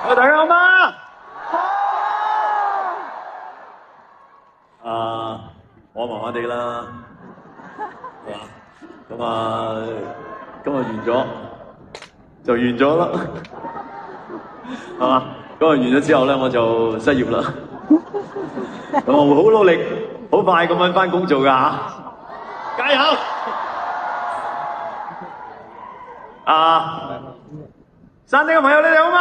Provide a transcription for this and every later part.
喂，大家好嗎？我麻麻地啦，係嘛？咁啊，今日完咗就完咗啦，係嘛？今日完咗之後咧，我就失業啦。咁我會好努力，好快咁搵返工做㗎嚇，加油！山頂嘅朋友，你哋好嗎？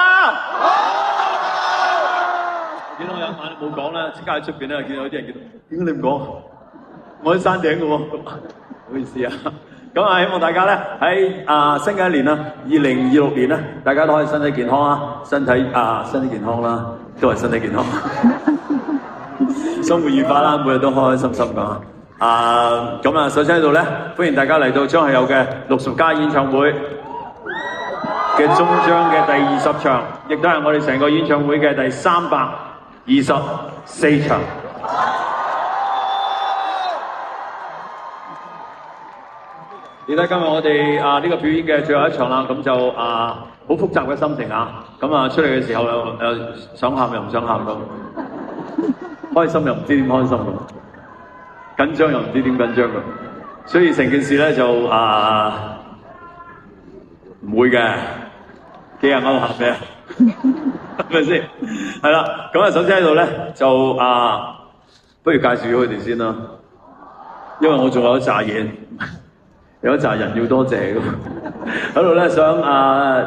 見到我有晚冇講啦，即刻喺出邊咧，見到有啲人見到，點解你唔講？我喺山頂嘅喎，唔好意思啊。咁啊，希望大家咧喺新嘅一年啦，2026年咧，大家都可以身體健康啊，身體健康啦，都係身體健康，生活愉快啦，每日都開開心心咁。咁啊，首先喺度咧，歡迎大家嚟到張學友嘅60+ 演唱會嘅終章嘅第20場，亦都係我哋成個演唱會嘅第324場。記得今日我哋呢個表演嘅最後一場啦，咁就好複雜嘅心情啊！咁出嚟嘅時候又想喊又唔想喊咁，開心又唔知點開心咁，緊張又唔知點緊張咁，所以成件事咧就唔會嘅。幾廿歐行咩？係咪先？係啦，咁首先喺度咧就不如介紹咗佢哋先啦，因為我仲有一紮嘢，有一紮人要多謝嘅。喺度咧想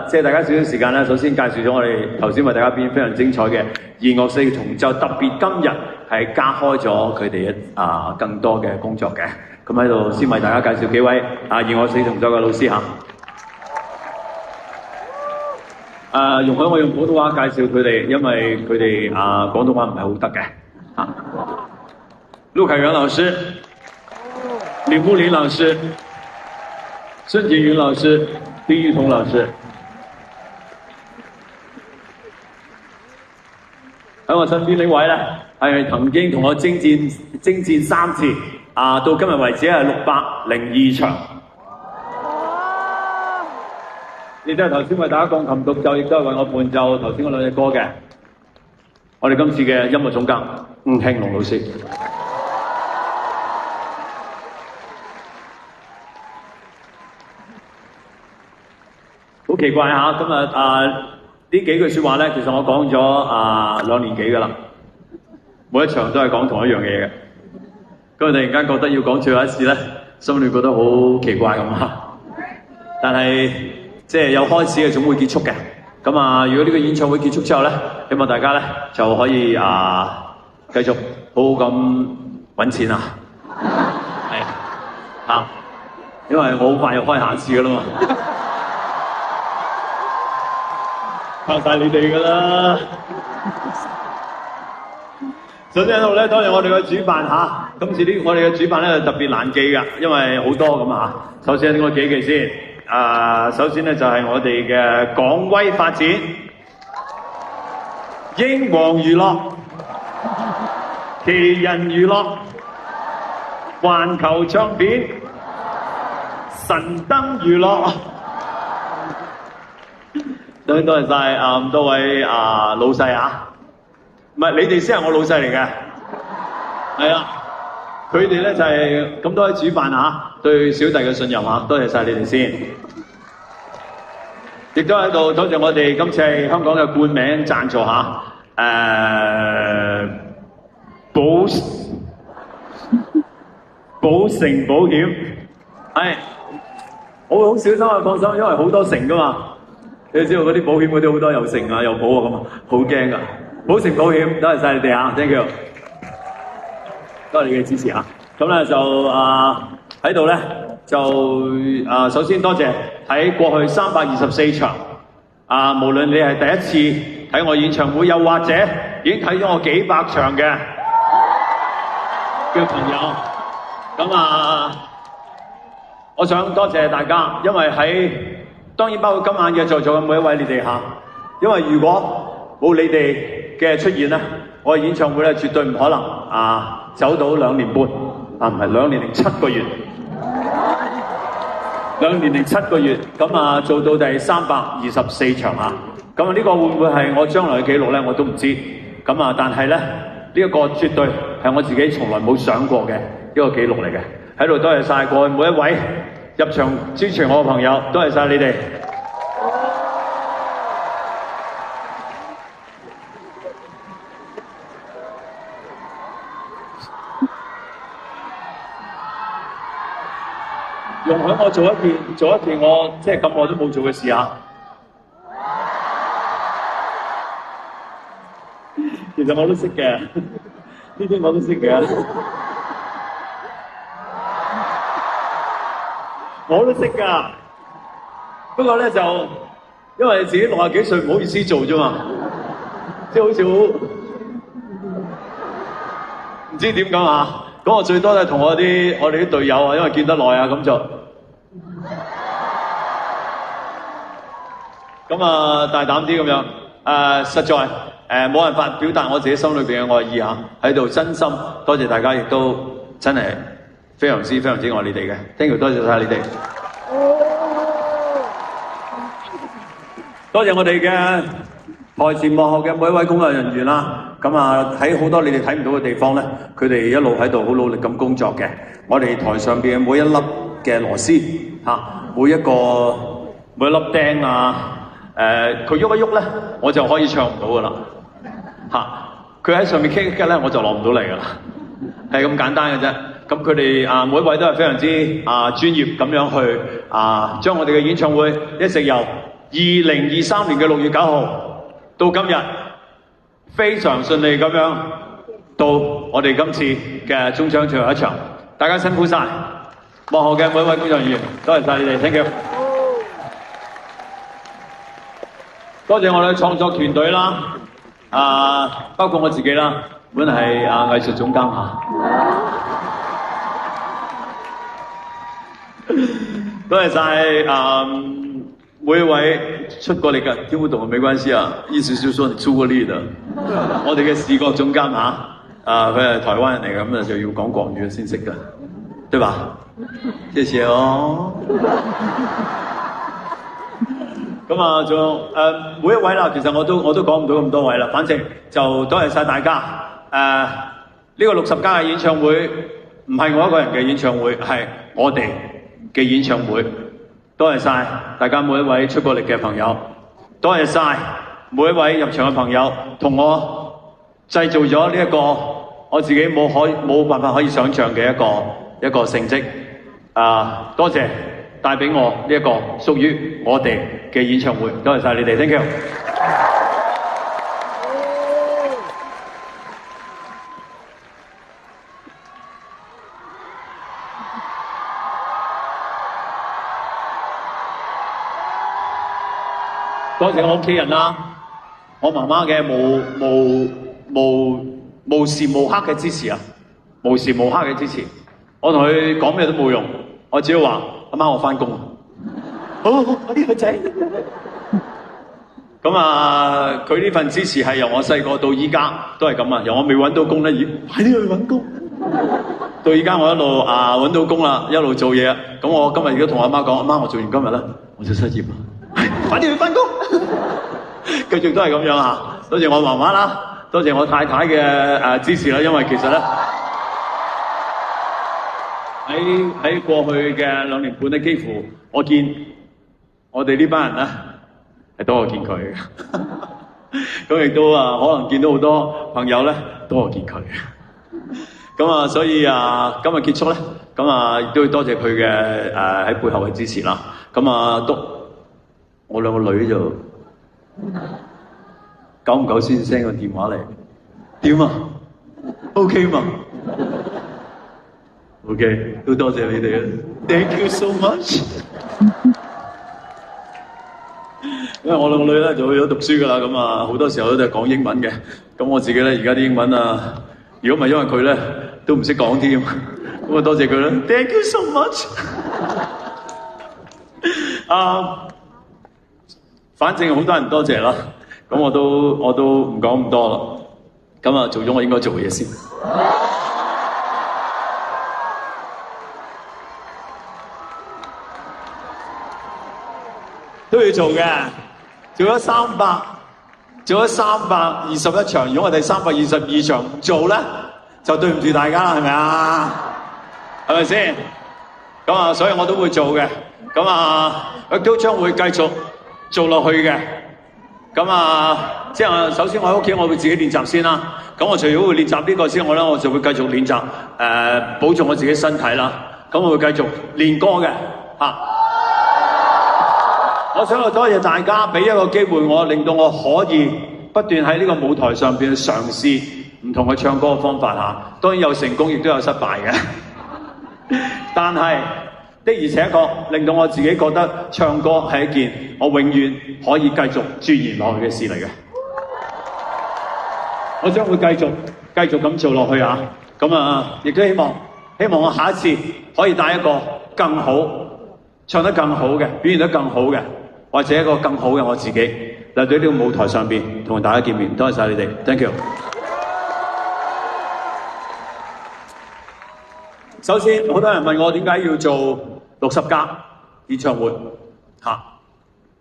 借大家少少時間咧，首先介紹咗我哋頭先為大家表演非常精彩嘅弦樂四重奏，特別今日係加開咗佢哋更多嘅工作嘅。咁喺度先為大家介紹幾位弦樂四重奏嘅老師嚇。容許我用普通話介紹佢哋，因為佢哋廣東話唔係好得嘅。陸凱源老師、李木林老師、孫景雲老師、丁玉彤老師。喺我身邊呢位咧，係曾經同我征戰3次，到今日為止係602場。亦都係頭先為大家鋼琴獨奏，亦都係為我伴奏頭先嗰兩隻歌嘅。我哋今次嘅音樂總監吳慶龍老師。好奇怪嚇，今日呢幾句説話咧，其實我講咗2年幾㗎啦，每一場都係講同一樣嘢嘅。咁我突然間覺得要講最後一次咧，心裏覺得好奇怪咁嚇，但係即係有開始嘅，總會結束嘅。咁如果呢個演唱會結束之後咧，希望大家咧就可以繼續好好咁揾錢啊！係因為我好快要開下次㗎啦嘛，靠晒你哋㗎啦。首先喺度咧，多謝我哋嘅主辦嚇。今次我哋嘅主辦咧特別難記㗎，因為好多咁嚇。首先我記先。首先咧就係我哋嘅港威發展、英皇娛樂、奇人娛樂、環球唱片、神燈娛樂。多謝晒咁多位老細啊！唔係你哋先係我老細嚟嘅，係啊，佢哋咧就係咁多位主辦對小弟嘅信任多謝晒你哋先。亦都喺度多謝我哋今次係香港嘅冠名贊助寶城保險。係，我會好小心放心，因為好多城噶嘛。你知道嗰啲保險嗰啲好多有城有保咁啊，好驚噶。寶城保險，多謝晒你哋thank you，多謝你嘅支持咁咧就喺度咧就首先多謝喺過去324場無論你係第一次睇我演唱會，又或者已經睇咗我幾百場嘅朋友，咁我想多謝大家，因為當然包括今晚嘅在座嘅每一位你哋因為如果冇你哋嘅出現咧，我嘅演唱會咧絕對唔可能走到2年半。唔係2年零7個月，2年零7個月，咁做到第324場咁啊，呢個會唔會係我將來嘅記錄咧？我都唔知。咁啊，但係咧，呢一個絕對係我自己從來冇想過嘅一個記錄嚟嘅。喺度多謝晒過去每一位入場支持我嘅朋友，多謝晒你哋。容許我做一件我即係咁耐都冇做嘅事啊！其實我都識嘅，呢啲我都識嘅，我都識㗎。不過咧就因為自己60幾歲唔好意思做啫嘛，即係好似好唔知點講啊！咁我最多都係同我哋啲隊友啊，因為見得耐啊，咁就咁啊大膽啲咁樣。實在冇辦法表達我自己心裏邊嘅愛意嚇，喺度真心多謝大家，亦都真係非常之愛你哋嘅。Thank you， 多謝晒你哋。多謝我哋嘅台前幕後嘅每一位工作人員啦。咁啊喺好多你哋睇唔到嘅地方咧，佢哋一路喺度好努力咁工作嘅。我哋台上邊嘅每一粒嘅螺絲嚇，每一粒釘啊，佢喐一喐咧，我就可以唱唔到噶啦嚇。佢喺上面傾一傾咧，我就落唔到嚟噶啦，係咁簡單嘅啫。咁佢哋每一位都係非常之專業咁樣去將我哋嘅演唱會一直由2023年嘅6月9號到今日，非常順利咁樣到我哋今次嘅中獎最後一場，大家辛苦晒，幕後嘅每一位工作人員，多謝晒你哋 ，thank you。多謝我哋嘅創作團隊啦，包括我自己啦，本係藝術總監嚇。多謝晒每一位出過力嘅，聽不懂沒關係啊，意思就是說你出過力的。我哋嘅視覺總監嚇，佢係台灣人嚟嘅，咁就要講國語先識嘅，對吧？謝謝哦。咁仲有每一位啦，其實我都講唔到咁多位啦，反正就多謝晒大家。呢個60加嘅演唱會唔係我一個人嘅演唱會，係我哋嘅演唱會。多謝晒大家每一位出過力嘅朋友，多謝晒每一位入場嘅朋友，同我製造咗呢一個我自己冇辦法可以想像嘅一個成績。多謝帶俾我呢一個屬於我哋嘅演唱會，多謝晒你哋 ，thank you。多謝我屋企人啦，我媽媽嘅無時無刻嘅支持啊，無時無刻嘅支持。我同佢講咩都冇用，我只要話阿媽我返工。好，我啲個仔。咁佢呢份支持係由我細個到依家都係咁啊，由我未揾到工咧，快啲去揾工。到依家我一路揾到工啦，一路做嘢。咁我今日亦都同阿媽講，阿媽我做完今日咧，我就失業啦。快啲去返工，繼續都係咁樣啊！多謝我媽媽啦，多謝我太太嘅支持啦。因為其實咧喺過去嘅2年半咧，幾乎我見我哋呢班人咧係多過見佢嘅。咁亦都可能見到好多朋友咧多過見佢嘅。咁所以今日結束咧，咁亦都要多謝佢嘅喺背後嘅支持啦。咁都。我兩個女就久唔久先 send 個電話嚟，點啊 ？OK 嘛 ？OK， 都多謝你哋啊 ！Thank you so much。因為我兩個女咧就去咗讀書噶啦，咁好多時候都係講英文嘅。咁我自己咧而家啲英文如果唔係因為佢咧都唔識講添，咁多謝佢啦 ！Thank you so much。反正好多人多謝啦，咁我都唔講咁多啦，咁做咗我應該做嘅嘢先。都要做嘅，做咗321場，如果我哋322場唔做咧，就對唔住大家啦，係咪啊？係咪先？咁啊，所以我都會做嘅。咁啊，亦都將會繼續做落去嘅。咁啊，即係首先我喺屋企，我會自己練習先啦。咁我除咗會練習呢個之外咧，我就會繼續練習保重我自己身體啦。咁我會繼續練歌嘅嚇。我想多謝大家俾一個機會我，令到我可以不斷喺呢個舞台上邊去嘗試唔同嘅唱歌嘅方法嚇。當然有成功，亦都有失敗嘅。但係的而且確令到我自己覺得唱歌係一件我永遠可以繼續鑽研落去嘅事嚟嘅。我將會繼續咁做落去啊！咁啊，亦都希望我下一次可以帶一個更好、唱得更好嘅、表現得更好嘅，或者一個更好嘅我自己嚟到呢個舞台上邊同大家見面。多謝晒你哋 ，thank you。首先，好多人問我點解要做60+演唱會嚇？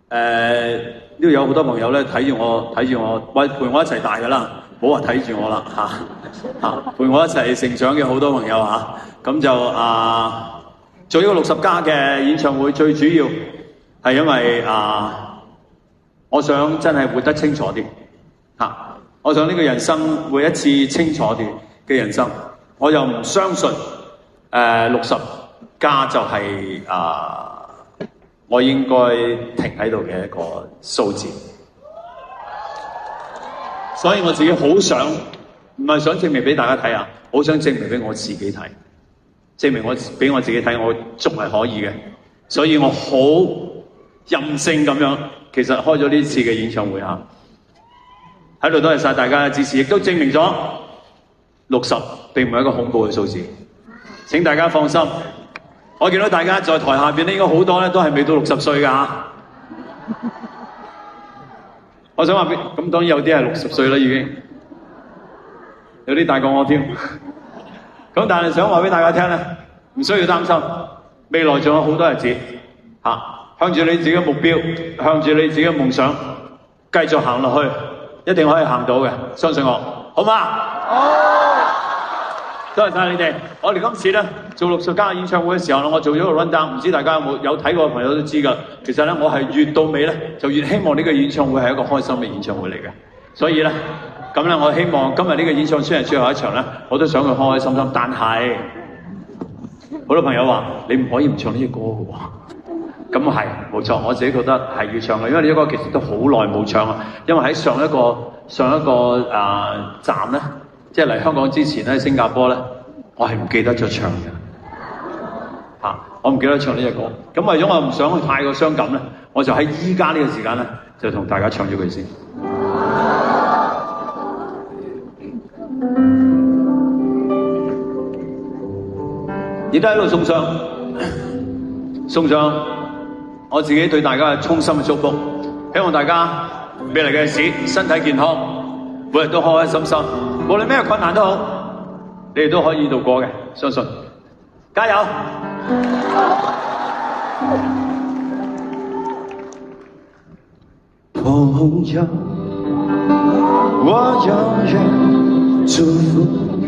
呢度有好多朋友咧睇住我，陪我一齊大噶啦。唔好話睇住我啦嚇，陪我一齊成長嘅好多朋友嚇，咁就做呢個60+嘅演唱會，最主要係因為我想真係活得清楚啲嚇，我想呢個人生活一次清楚啲嘅人生，我又唔相信60+就係我應該停喺度嘅一個數字。所以我自己好想，唔係想證明俾大家睇啊，好想證明俾我自己睇，證明俾我自己睇，我仲係可以嘅。所以我好任性咁樣，其實開咗呢次嘅演唱會啊，喺度多謝晒大家嘅支持，亦都證明咗60並唔係一個恐怖嘅數字。請大家放心，我見到大家在台下邊咧，應該好多咧都係未到60歲㗎。我想話俾，咁當然有啲係60歲啦，已經有啲大過我添。咁但係想話俾大家聽咧，唔需要擔心，未來仲有好多日子嚇，向住你自己嘅目標，向住你自己嘅夢想，繼續行落去，一定可以行到嘅，相信我，好嗎？好。多謝晒你哋。我哋今次咧做60+演唱會嘅時候咧，我做咗個 rundown， 唔知大家有睇過嘅朋友都知㗎。其實咧，我係越到尾咧，就越希望呢個演唱會係一個開心嘅演唱會嚟嘅。所以咧，咁咧，我希望今日呢個演唱會雖然最後一場咧，我都想佢開開心心。但係好多朋友話你唔可以唔唱呢隻歌嘅喎。咁係冇錯，我自己覺得係要唱嘅，因為呢隻歌其實都好耐冇唱啦。因為喺上一個站咧。即係嚟香港之前咧，新加坡咧，我係唔記得咗唱嘅嚇，我唔記得唱呢隻歌。咁為咗我唔想去太過傷感咧，我就喺依家呢個時間咧，就同大家唱咗佢先。亦都喺度送上我自己對大家嘅衷心嘅祝福，希望大家未來嘅日子身體健康，每日都開開心心。無論咩困難都好，你哋都可以度過嘅，相信，加油！朋友，我永遠祝福你。